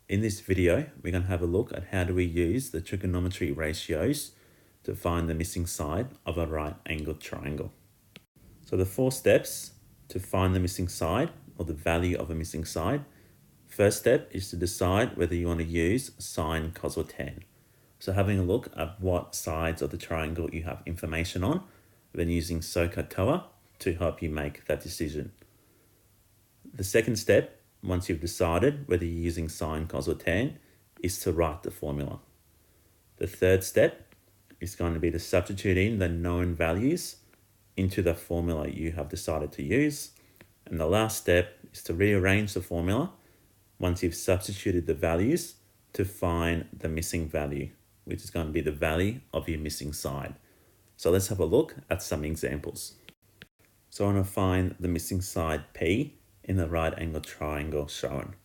In this video, we're going to have a look at how do we use the trigonometry ratios to find the missing side of a right angled triangle. So the 4 steps to find the missing side or the value of a missing side. First step is to decide whether you want to use sine, cos or tan. So having a look at what sides of the triangle you have information on, then using SOHCAHTOA to help you make that decision. The second step, once you've decided whether you're using sine, cos or tan, is to write the formula. The third step is going to be to substitute in the known values into the formula you have decided to use. And the last step is to rearrange the formula once you've substituted the values to find the missing value, which is going to be the value of your missing side. So let's have a look at some examples. So I want to find the missing side P in the right angle triangle shown.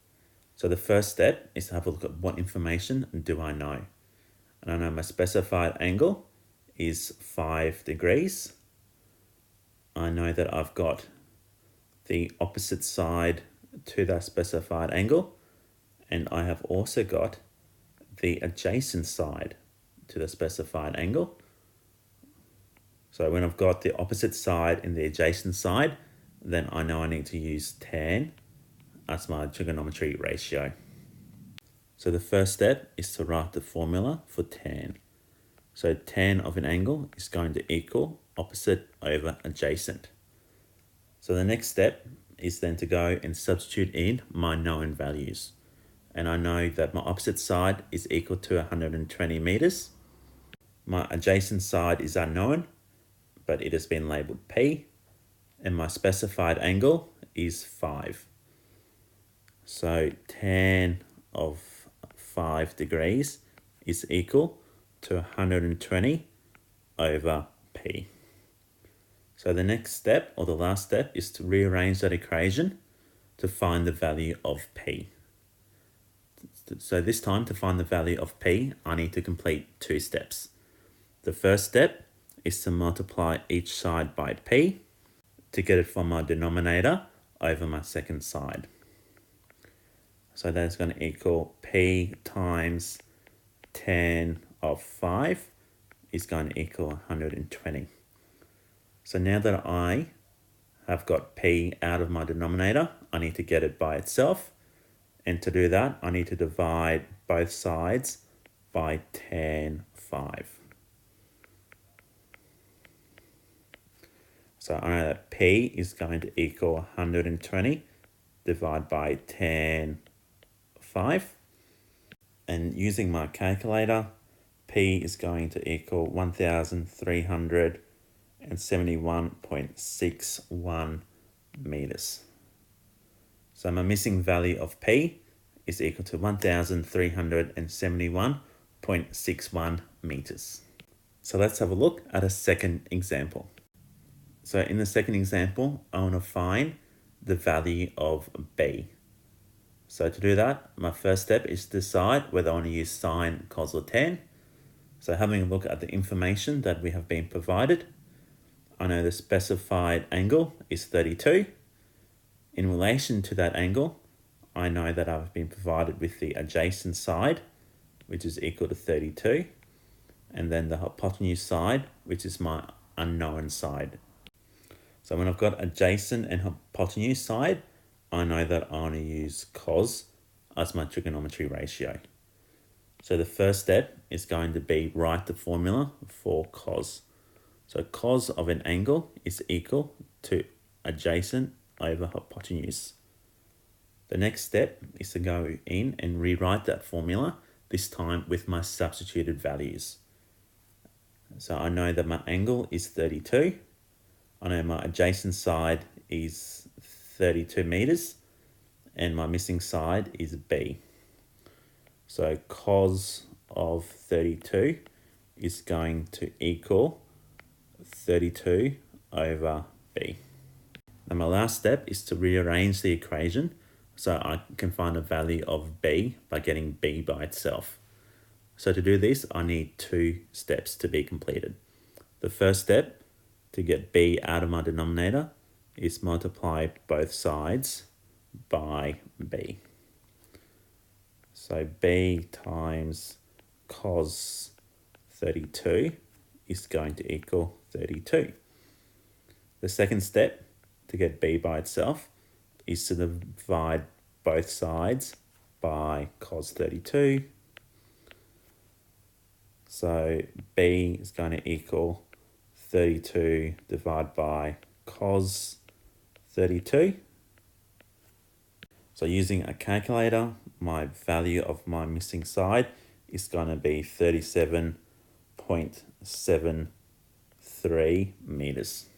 So the first step is to have a look at what information do I know. And I know my specified angle is 5 degrees. I know that I've got the opposite side to that specified angle, and I have also got the adjacent side to the specified angle. So when I've got the opposite side and the adjacent side, then I know I need to use tan as my trigonometry ratio. So the first step is to write the formula for tan. So tan of an angle is going to equal opposite over adjacent. So the next step is then to go and substitute in my known values. And I know that my opposite side is equal to 120 meters. My adjacent side is unknown, but it has been labeled P. And my specified angle is 5. So tan of 5 degrees is equal to 120 over P. So the next step, or the last step, is to rearrange that equation to find the value of P. So this time, to find the value of P, I need to complete 2 steps. The first step is to multiply each side by P to get it from my denominator over my second side. So that's going to equal P times tan of 5 is going to equal 120. So now that I have got P out of my denominator, I need to get it by itself. And to do that, I need to divide both sides by tan 5. So I know that P is going to equal 120 divided by tan 5. And using my calculator, P is going to equal 1,371.61 meters. So my missing value of P is equal to 1,371.61 meters. So let's have a look at a second example. So in the second example, I want to find the value of B. So to do that, my first step is to decide whether I want to use sine, cos or tan. So having a look at the information that we have been provided, I know the specified angle is 32. In relation to that angle, I know that I've been provided with the adjacent side, which is equal to 32, and then the hypotenuse side, which is my unknown side. So when I've got adjacent and hypotenuse side, I know that I want to use cos as my trigonometry ratio. So the first step is going to be write the formula for cos. So cos of an angle is equal to adjacent over hypotenuse. The next step is to go in and rewrite that formula, this time with my substituted values. So I know that my angle is 32. I know my adjacent side is 32 meters and my missing side is B. So cos of 32 is going to equal 32 over B. Now my last step is to rearrange the equation so I can find a value of B by getting B by itself. So to do this, I need 2 steps to be completed. The first step, to get B out of my denominator, is multiply both sides by B. So So b times cos 32 is going to equal 32. The second step to get b by itself is to divide both sides by cos 32. So b is going to equal 32 divided by cos 32. So using a calculator, my value of my missing side is going to be 37.73 meters.